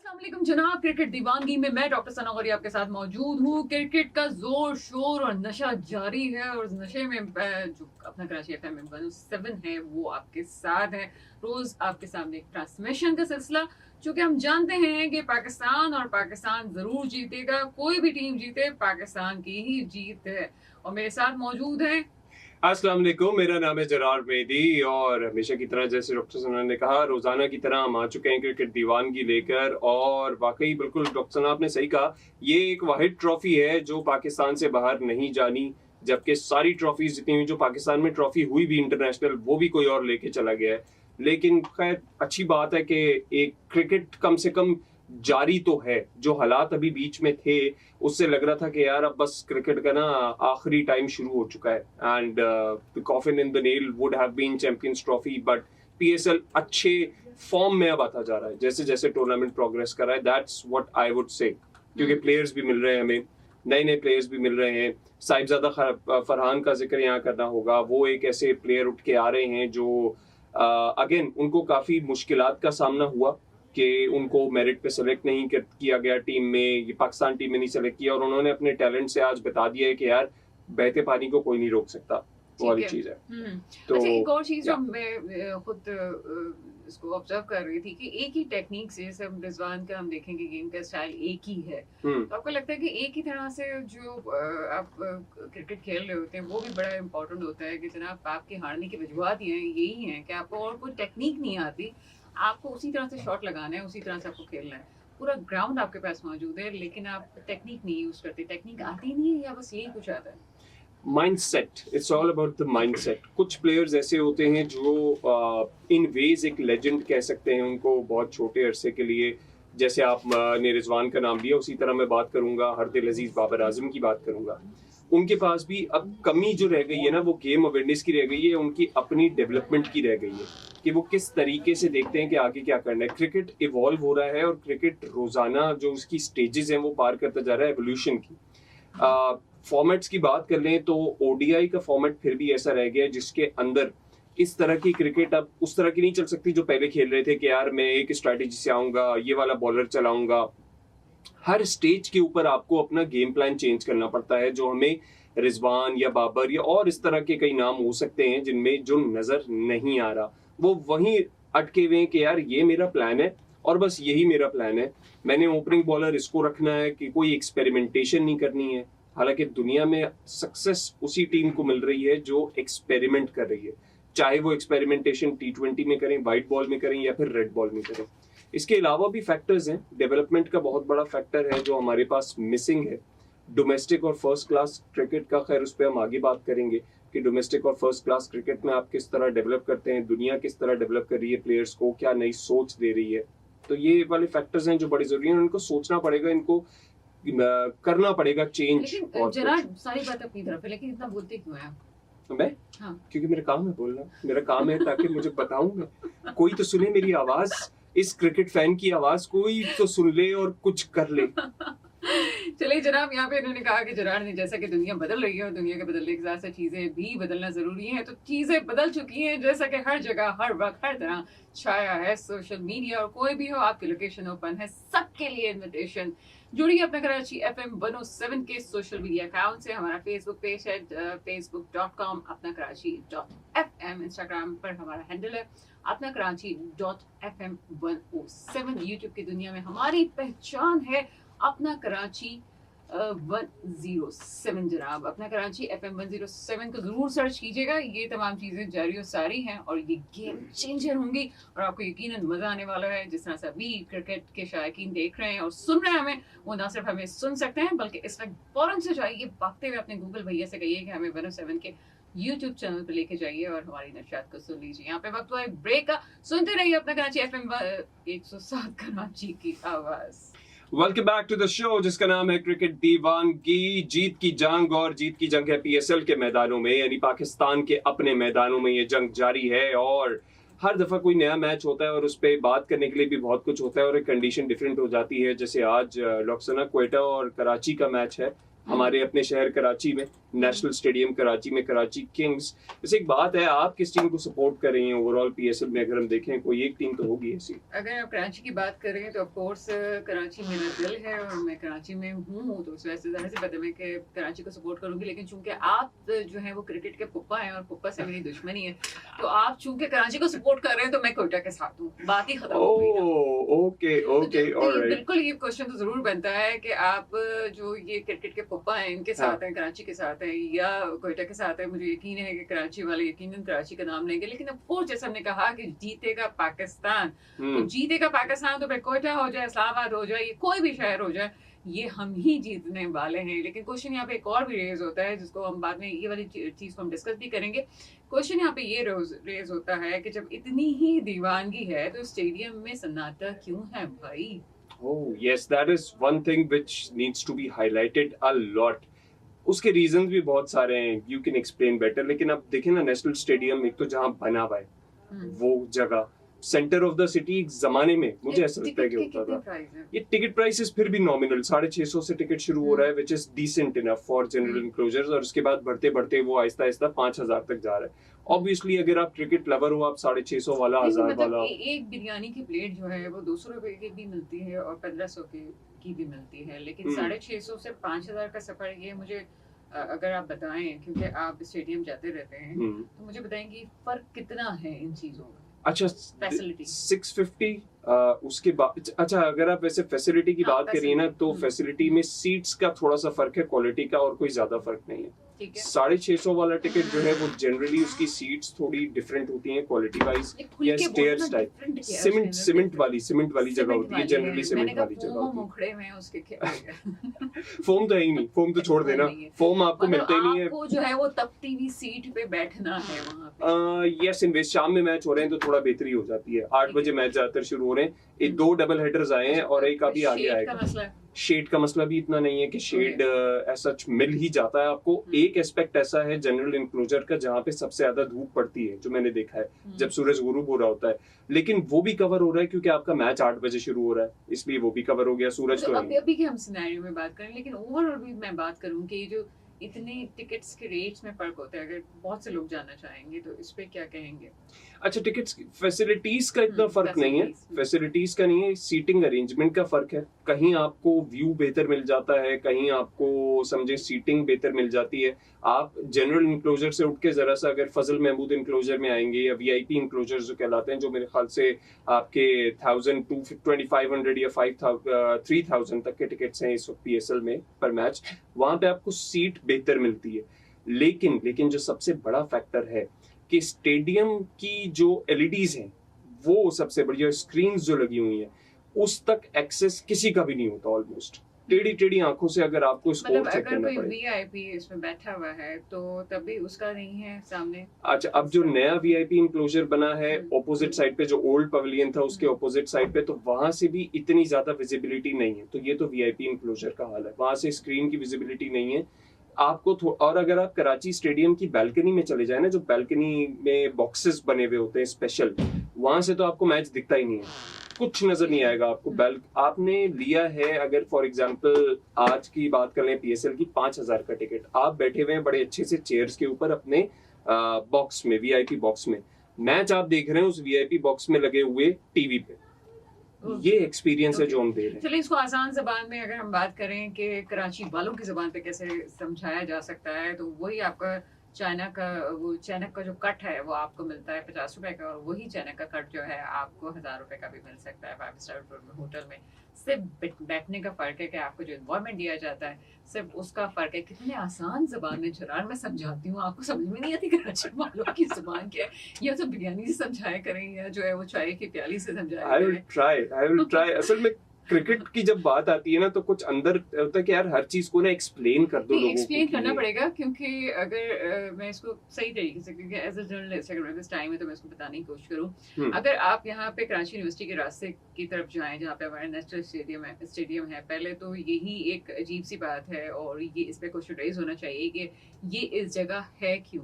अस्सलाम वालेकुम जनाब। क्रिकेट दीवानगी में मैं डॉक्टर सना गौरी आपके साथ मौजूद हूँ। क्रिकेट का जोर शोर और नशा जारी है और उस नशे में जो अपना कराची एफएम 107 है वो आपके साथ है। रोज आपके सामने एक ट्रांसमिशन का सिलसिला, चूंकि हम जानते हैं कि पाकिस्तान और पाकिस्तान जरूर जीतेगा। कोई भी टीम जीते पाकिस्तान की ही जीत है। और मेरे साथ मौजूद है अस्सलाम वालेकुम, मेरा नाम है जरार मेहदी और हमेशा की तरह जैसे डॉक्टर सना ने कहा रोजाना की तरह हम आ चुके हैं क्रिकेट दीवानगी लेकर। और वाकई बिल्कुल डॉक्टर सना आपने सही कहा, ये एक वाहिद ट्रॉफी है जो पाकिस्तान से बाहर नहीं जानी, जबकि सारी ट्रॉफीज जितनी हुई जो पाकिस्तान में ट्रॉफी हुई भी इंटरनेशनल वो भी कोई और लेके चला गया है। लेकिन खैर अच्छी बात है कि एक क्रिकेट कम से कम जारी तो है। जो हालात अभी बीच में थे उससे लग रहा था कि यार अब बस क्रिकेट का ना आखिरी टाइम शुरू हो चुका है and the coffin in the nail would have been champions trophy, but PSL अच्छे फॉर्म में अब आता जा रहा है जैसे जैसे टूर्नामेंट प्रोग्रेस कर रहा है। That's what I would say, क्योंकि प्लेयर्स भी मिल रहे हैं हमें, नए नए प्लेयर्स भी मिल रहे हैं। साहिबजादा फरहान का जिक्र यहाँ करना होगा, वो एक ऐसे प्लेयर उठ के आ रहे हैं जो अगेन उनको काफी मुश्किलात का सामना हुआ कि उनको मेरिट पे सेलेक्ट नहीं किया गया टीम में, ये पाकिस्तान टीम में नहीं सेलेक्ट किया और उन्होंने अपने टैलेंट से आज बता दिया है कि यार बहते पानी को कोई नहीं रोक सकता। वो वाली चीज है। तो अच्छा, एक और चीज जो मैं खुद इसको ऑब्जर्व कर रही थी कि एक ही टेक्निक से सब रिजवान का हम देखेंगे गेम का स्टाइल एक ही है। तो आपको लगता है कि एक ही तरह से जो आप क्रिकेट खेल रहे होते हैं वो भी बड़ा इम्पोर्टेंट होता है कि जनाब आपके हारने की वजूहत यही है कि आपको और कोई टेक्निक नहीं आती, आपको उसी तरह से शॉट लगाना है, उसी तरह से आपको खेलना है। पूरा ग्राउंड आपके पास मौजूद है लेकिन आप टेक्निक नहीं यूज करते। टेक्निक आती नहीं है या बस यही कुछ आता है? Mindset, it's all about the mindset. कुछ प्लेयर्स ऐसे होते हैं जो इन वेज एक लेजेंड कह सकते हैं उनको बहुत छोटे अरसे के लिए, जैसे आप ने रिजवान का नाम लिया उसी तरह मैं बात करूंगा हरदिल अजीज बाबर आजम की बात करूंगा। उनके पास भी अब कमी जो रह गई है ना वो गेम अवेयरनेस की रह गई है, उनकी अपनी डेवलपमेंट की रह गई है कि वो किस तरीके से देखते हैं कि आगे क्या करना है। क्रिकेट इवॉल्व हो रहा है और क्रिकेट रोजाना जो उसकी स्टेजेस हैं वो पार करता जा रहा है एवोल्यूशन की। फॉर्मेट्स की बात कर लें तो ओडीआई का फॉर्मेट फिर भी ऐसा रह गया जिसके अंदर इस तरह की क्रिकेट अब उस तरह की नहीं चल सकती जो पहले खेल रहे थे कि यार मैं एक स्ट्रैटेजी से आऊंगा, ये वाला बॉलर चलाऊंगा। हर स्टेज के ऊपर आपको अपना गेम प्लान चेंज करना पड़ता है, जो हमें रिजवान या बाबर या और इस तरह के कई नाम हो सकते हैं जिनमें जो नजर नहीं आ रहा वो वहीं अटके हुए हैं कि यार ये मेरा प्लान है और बस यही मेरा प्लान है, मैंने ओपनिंग बॉलर इसको रखना है, कि कोई एक्सपेरिमेंटेशन नहीं करनी है। हालांकि दुनिया में सक्सेस उसी टीम को मिल रही है जो एक्सपेरिमेंट कर रही है, चाहे वो एक्सपेरिमेंटेशन T20 में करें, व्हाइट बॉल में करें या फिर रेड बॉल में करें। इसके अलावा भी फैक्टर्स हैं, डेवलपमेंट का बहुत बड़ा फैक्टर है जो हमारे पास मिसिंग है। डोमेस्टिक और फर्स्ट क्लास क्रिकेट का खैर उस पर हम आगे बात करेंगे कि डोमेस्टिक और फर्स्ट क्लास क्रिकेट में आप किस तरह डेवलप करते हैं, दुनिया किस तरह डेवलप कर रही है प्लेयर्स को, क्या नई सोच दे रही है। तो ये वाले फैक्टर्स हैं जो बड़ी जरूरी है, उनको सोचना पड़ेगा, इनको करना पड़ेगा चेंज। लेकिन जरा सारी बात अपनी तरफ है, लेकिन इतना बोलते क्यों हैं आप? मैं क्योंकि मेरा काम है बोलना, मेरा काम है ताकि मुझे बताऊंगा कोई तो सुने मेरी आवाज, इस क्रिकेट फैन की आवाज कोई तो सुन ले और कुछ कर ले। चलिए जनाब, यहाँ पे इन्होंने कहा कि जरार ने जैसा कि दुनिया बदल रही है और दुनिया के बदलने के साथ साथ चीजें भी बदलना जरूरी है, तो चीजें बदल चुकी हैं जैसा कि हर जगह हर वक्त हर तरह छाया है सोशल मीडिया। और कोई भी हो आपकी लोकेशन ओपन है, सबके लिए इन्विटेशन। जुड़िए अपना कराची FM 107 के सोशल मीडिया अकाउंट से। हमारा फेसबुक पेज है facebook.com अपना कराची.fm, इंस्टाग्राम पर हमारा हैंडल है अपना कराची.fm 107। यूट्यूब की दुनिया में हमारी पहचान है अपना कराची 107 जनाब। अपना कराची FM 107 को जरूर सर्च कीजिएगा। ये तमाम चीजें जारी और सारी हैं और ये गेम चेंजर होंगी और आपको यकीनन मजा आने वाला है। जिस तरह से अभी क्रिकेट के शायकीन देख रहे हैं और सुन रहे हैं हमें, वो ना सिर्फ हमें सुन सकते हैं बल्कि इस वक्त फौरन से जाइए, भागते हुए अपने गूगल भैया से कहिए कि हमें 107 के यूट्यूब चैनल पे लेके जाइए और हमारी नशात को सुन लीजिए। यहाँ पे वक्त हुआ है ब्रेक का, सुनते रहिए अपना कराची FM 107 कराची की आवाज। Welcome back to the show जिसका नाम है क्रिकेट दीवानगी। जीत की जंग, और जीत की जंग है पीएसएल के मैदानों में, यानी पाकिस्तान के अपने मैदानों में ये जंग जारी है। और हर दफा कोई नया मैच होता है और उस पर बात करने के लिए भी बहुत कुछ होता है और एक कंडीशन डिफरेंट हो जाती है। जैसे आज लॉक्सना क्वेटा और कराची का मैच है, हमारे अपने शहर कराची में नेशनल स्टेडियम कराची में कराची किंग्स। वैसे एक बात है, आप किस टीम को सपोर्ट कर रही हैं ओवरऑल पीएसएल में? अगर हम देखें कोई एक टीम तो होगी ऐसी। अगर आप कराची की बात करें तो ऑफ कोर्स कराची मेरा दिल है और मैं कराची में हूँ, तो उस वजह से जाहिर सी बात है मैं कि कराची को सपोर्ट करूंगी। लेकिन चूंकि आप जो है वो क्रिकेट के पुप्पा हैं और पुप्पा से मेरी दुश्मनी है, तो आप चूंकि कराची को सपोर्ट कर रहे हैं तो मैं कोयटा के साथ हूँ, बात ही खत्म हो गई ना। Okay okay alright. बिल्कुल ये क्वेश्चन तो जरूर बनता है कि आप जो ये क्रिकेट के पुप्पा हैं इनके साथ हैं, कराची के साथ हैं या कोयटा के साथ है। मुझे यकीन है कि कराची वाले यकीनन कराची का नाम लेंगे, लेकिन अब वो जैसे हमने कहा कि जीतेगा पाकिस्तान, तो जीतेगा पाकिस्तान तो फिर कोयटा हो जाए, इस्लामाबाद हो जाए, ये कोई भी शहर हो जाए, ये हम ही जीतने वाले हैं। लेकिन क्वेश्चन यहाँ पे एक और भी रेज होता है, जिसको हम बाद में ये वाली चीज को हम डिस्कस भी करेंगे। क्वेश्चन यहाँ पे ये रेज होता है कि जब इतनी ही दीवानगी है तो स्टेडियम में सन्नाटा क्यों है भाई? Oh yes, that is one thing which needs to be highlighted a lot. उसके रीजंस भी बहुत सारे हैं, यू कैन एक्सप्लेन बेटर। लेकिन अब देखें ना, नेशनल स्टेडियम एक तो जहाँ बना हुआ है वो जगह सेंटर ऑफ द सिटी, एक जमाने में मुझे ऐसा लगता है कि होता था। ये टिकट प्राइसेस फिर भी नॉमिनल 650 से टिकट शुरू हो रहा है, which is decent enough for general enclosures, और उसके बाद बढ़ते बढ़ते वो आहिस्ता आहिस्ता 5000 तक जा रहा है। ऑब्वियसली अगर आप क्रिकेट लवर हो, आप 650 वाला, 1000 वाला। एक बिरयानी की प्लेट जो है वो 200 रुपए की भी मिलती है और 1500 की भी मिलती है, लेकिन 650 से 5000 का सफर, ये मुझे अगर आप बताएं, क्योंकि आप स्टेडियम जाते रहते हैं, तो मुझे बताएं कि फर्क कितना है इन चीजों में। अच्छा, फैसिलिटी 650 उसके बाद। अच्छा, अगर आप वैसे फैसिलिटी की बात करिए ना, तो फैसिलिटी में सीट्स का थोड़ा सा फर्क है, क्वालिटी का और कोई ज्यादा फर्क नहीं है। 650 वाला टिकट जो है वो जनरली उसकी सीट्स थोड़ी डिफरेंट होती हैं क्वालिटी वाइज, या स्टेयर्स टाइप, सीमेंट वाली जगह होती है जनरली, सीमेंट वाली जगह होती है। फोम तो है ही नहीं, फोम तो छोड़ देना, फोम आपको मिलता ही नहीं है। आपको जो है वो तपती हुई सीट पे बैठना है वहां पे। यस, इन शाम में मैच हो रहे हैं तो थोड़ा बेहतरी हो जाती है। 8 बजे मैच ज्यादातर शुरू हो रहे हैं, एक 2 डबल हेडर्स आए हैं और एक अभी आगे आएगा। शेड का मसला भी इतना नहीं है कि शेड ऐसा मिल ही जाता है आपको। एक एस्पेक्ट ऐसा है जनरल इनक्लोजर का जहाँ पे सबसे ज्यादा धूप पड़ती है, जो मैंने देखा है जब सूरज गुरूब हो रहा होता है, लेकिन वो भी कवर हो रहा है क्योंकि आपका मैच 8 बजे शुरू हो रहा है, इसलिए वो भी कवर हो गया। सूरज तो अभी के हम सिनेरियो में बात करें, लेकिन ओवरऑल भी मैं बात करूं कि जो इतने टिकट्स के रेट्स में फर्क होता है, अगर बहुत से लोग जानना चाहेंगे तो इस पे क्या कहेंगे? अच्छा, टिकट्स फैसिलिटीज का इतना फर्क नहीं है, फैसिलिटीज का नहीं है, सीटिंग अरेंजमेंट का फर्क है। कहीं आपको व्यू बेहतर मिल जाता है, कहीं आपको समझे सीटिंग बेहतर मिल जाती है। आप जनरल इंक्लोजर से उठ के जरा सा अगर फजल महमूद इंक्लोजर में आएंगे, या वीआईपी इंक्लोजर जो कहलाते हैं, जो मेरे ख्याल से आपके 1200 या 3000 तक के टिकट्स हैं इस वक्त पीएसएल में पर मैच, वहां पे आपको सीट बेहतर मिलती है। लेकिन जो सबसे बड़ा फैक्टर है कि स्टेडियम की जो एलईडीज हैं, वो सबसे बढ़िया स्क्रीन जो लगी हुई हैं, उस तक एक्सेस किसी का भी नहीं होता। ऑलमोस्ट टेढ़ी आंखों से अगर आपको स्कोर चेक करना पड़े। वीआईपी इसमें बैठा हुआ है तो तभी उसका नहीं है सामने। अच्छा, अब जो नया वीआईपी इंक्लोजर बना है ऑपोजिट साइड पे, जो ओल्ड पवेलियन था उसके ऑपोजिट साइड पे, तो वहां से भी इतनी ज्यादा विजिबिलिटी नहीं है। तो ये तो वीआईपी इंक्लोजर का हाल है, वहां से स्क्रीन की विजिबिलिटी नहीं है आपको। और अगर आप कराची स्टेडियम की बैल्कनी में चले जाए ना, जो बैल्कनी में बॉक्सेस बने हुए होते हैं स्पेशल, वहां से तो आपको मैच दिखता ही नहीं है, कुछ नजर नहीं आएगा आपको। आपने लिया है, अगर फॉर एग्जांपल आज की बात कर लें पीएसएल की, 5000 का टिकट, आप बैठे हुए हैं बड़े अच्छे से चेयर्स के ऊपर अपने बॉक्स में, वीआईपी बॉक्स में, मैच आप देख रहे हैं उस वीआईपी बॉक्स में लगे हुए टीवी पे। ये एक्सपीरियंस है जो हम दे रहे हैं। चलिए इसको आसान जबान में अगर हम बात करें कि कराची वालों की जबान पे कैसे समझाया जा सकता है, तो वही आपका चैनक का जो कट है वो आपको मिलता है 50 रुपए का, और वही चैनक का कट जो है आपको 1000 रुपए का भी मिल सकता है 5 स्टार होटल में। सिर्फ बैठने का फर्क है कि आपको जो एनवायरनमेंट दिया जाता है, सिर्फ उसका फर्क है। कितने आसान जबान में जरार मैं समझाती हूँ, आपको समझ में नहीं आती कराची वालों की जबान क्या है। या तो बिरयानी से समझाया करें, या जो है वो चाय की प्याली से समझाया करें। I will try। असल में क्रिकेट की जब बात आती है ना, तो कुछ अंदर होता है कि यार हर चीज को ना एक्सप्लेन कर दो लोगों को। एक्सप्लेन करना पड़ेगा, क्योंकि अगर मैं इसको सही तरीके से, क्योंकि एज अ जर्नलिस्ट अगर मेरे पास टाइम है तो मैं इसको बताने की कोशिश करूँ। अगर आप यहाँ पे कराची यूनिवर्सिटी के रास्ते की तरफ जाएं, जहाँ पे हमारा नेशनल स्टेडियम है, पहले तो यही एक अजीब सी बात है और ये इस पे क्वेश्चन रेज होना चाहिए कि ये इस जगह है क्यों।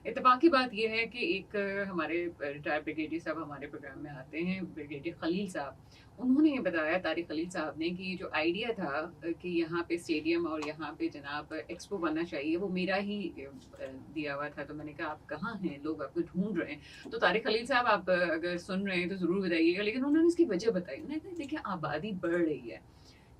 इत्तेफाकी बात यह है कि एक हमारे रिटायर्ड ब्रिगेडियर साहब हमारे प्रोग्राम में आते हैं, ब्रिगेडियर खलील साहब। उन्होंने ये बताया, तारिक खलील साहब ने, कि जो आइडिया था कि यहाँ पे स्टेडियम और यहाँ पे जनाब एक्सपो बनना चाहिए, वो मेरा ही दिया हुआ था। तो मैंने कहा आप कहाँ हैं, लोग आपको ढूंढ रहे हैं। तो तारिक खलील साहब आप अगर सुन रहे हैं तो ज़रूर बताइएगा। लेकिन उन्होंने इसकी वजह बताई। उन्होंने कहा देखिए आबादी बढ़ रही है।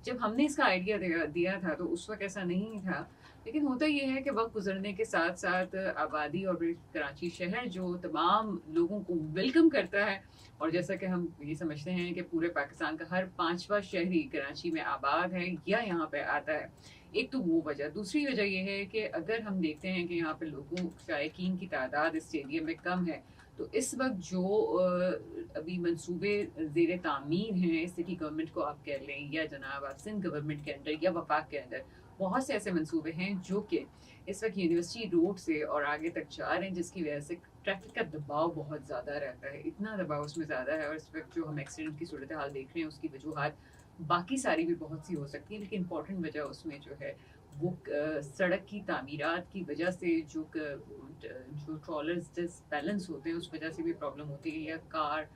जब हमने इसका आइडिया दिया था तो उस वक्त ऐसा नहीं था, लेकिन होता ये है कि वक्त गुजरने के साथ साथ आबादी और कराची शहर जो तमाम लोगों को वेलकम करता है, और जैसा कि हम ये समझते हैं कि पूरे पाकिस्तान का हर 5वां शहरी कराची में आबाद है या यहाँ पे आता है। एक तो वो वजह। दूसरी वजह ये है कि अगर हम देखते हैं कि यहाँ पे लोगों शायकीन की तादाद स्टेडियम में कम है, तो इस वक्त जो अभी मंसूबे ज़ेर तामीर हैं, सिटी गवर्नमेंट को आप कह लें या जनाब आप सिंध गवर्नमेंट के अंदर या वफाक के अंदर, बहुत से ऐसे मंसूबे हैं जो कि इस वक्त यूनिवर्सिटी रोड से और आगे तक जा रहे हैं, जिसकी वजह से ट्रैफिक का दबाव बहुत ज़्यादा रहता है। इतना दबाव उसमें ज़्यादा है, और इस वक्त जो हम एक्सीडेंट की सूरत हाल देख रहे हैं उसकी वजूहत बाकी सारी भी बहुत सी हो सकती है, लेकिन इंपॉर्टेंट वजह उसमें जो है वो सड़क की तामीरात की वजह से जो ट्रॉलर्स डिसबैलेंस होते हैं उस वजह से भी प्रॉब्लम होती है, या कार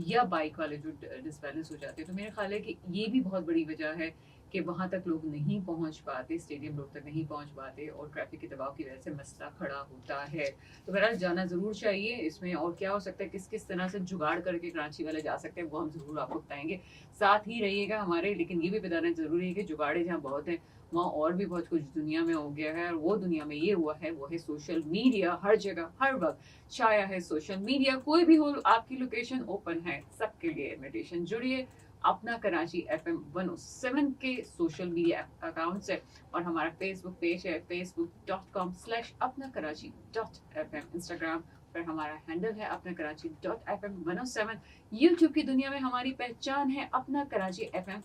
या बाइक वाले जो डिसबैलेंस हो जाते हैं। तो मेरा ख्याल है कि ये भी बहुत बड़ी वजह है कि वहाँ तक लोग नहीं पहुँच पाते, स्टेडियम रोड तक नहीं पहुँच पाते, और ट्रैफिक के दबाव की वजह से मसला खड़ा होता है। तो बहरहाल जाना ज़रूर चाहिए इसमें, और क्या हो सकता है, किस किस तरह से जुगाड़ करके कराची वाले जा सकते हैं, वो हम ज़रूर आपको बताएंगे। साथ ही रहिएगा हमारे। लेकिन ये भी बताना ज़रूरी है कि जुगाड़े जहाँ बहुत हैं वहाँ और भी बहुत कुछ दुनिया में हो गया है, और वो दुनिया में ये हुआ है, वो है सोशल मीडिया। हर जगह हर वक्त छाया है सोशल मीडिया। कोई भी हो, आपकी लोकेशन ओपन है सबके लिए इन्विटेशन। जुड़िए अपना कराची FM 107 के सोशल मीडिया अकाउंट से, और हमारा फेसबुक पेज है facebook.com/apnakarachi.fm। इंस्टाग्राम पर हमारा हैंडल है apnakarachi.fm107। यूट्यूब की दुनिया में हमारी पहचान है अपना कराची FM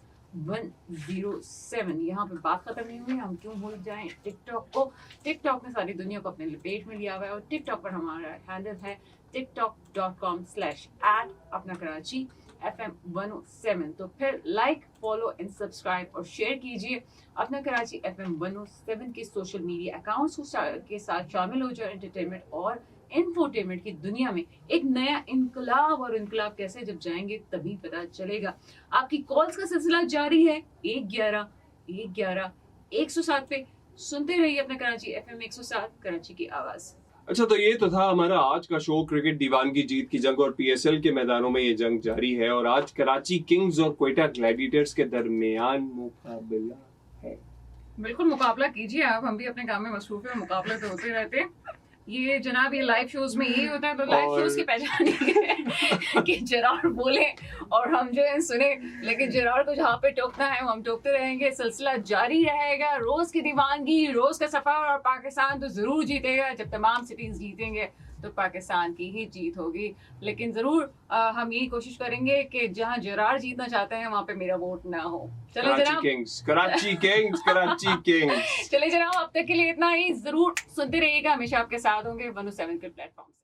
107। यहाँ पे बात खत्म नहीं हुई, हम क्यों भूल जाएं टिकटॉक को। टिकटॉक ने सारी दुनिया को अपने लपेट में लिया हुआ है, और टिकटॉक पर हमारा हैंडल है tiktok.com/@apnakarachi.fm107। तो फिर लाइक, फॉलो एंड सब्सक्राइब और शेयर कीजिए अपना कराची FM 107 के सोशल मीडिया अकाउंट्स के साथ शामिल हो जाए एंटरटेनमेंट और इंफोटेनमेंट की दुनिया में। एक नया इनकलाब, और इनकलाब कैसे, जब जाएंगे तभी पता चलेगा। आपकी कॉल्स का सिलसिला जारी है 111-111-107 पे। सुनते रहिए अपना कराची FM 107, कराची की आवाज। अच्छा, तो ये तो था हमारा आज का शो, क्रिकेट दीवानगी जीत की जंग, और PSL के मैदानों में ये जंग जारी है, और आज कराची किंग्स और क्वेटा ग्लैडिएटर्स के दरमियान मुकाबला है। बिल्कुल मुकाबला कीजिए आप, हम भी अपने काम में मसरूफ है, मुकाबला तो होते रहते हैं। ये जनाब, ये लाइव शोज में यही होता है, तो लाइव शोज की पहचान ये है कि जरार बोले और हम जो है सुने, लेकिन जरार को जहाँ पे टोकना है वो हम टोकते रहेंगे। सिलसिला जारी रहेगा, रोज की दीवानगी, रोज का सफर, और पाकिस्तान तो जरूर जीतेगा। जब तमाम सिटीज जीतेंगे तो पाकिस्तान की ही जीत होगी। लेकिन जरूर हम यही कोशिश करेंगे कि जहाँ जरार जीतना चाहते हैं वहाँ पे मेरा वोट ना हो। चले जनाब, कराची किंग्स। चले जनाब, अब तक के लिए इतना ही। जरूर सुनते रहिएगा, हमेशा आपके साथ होंगे 107 के प्लेटफॉर्म से।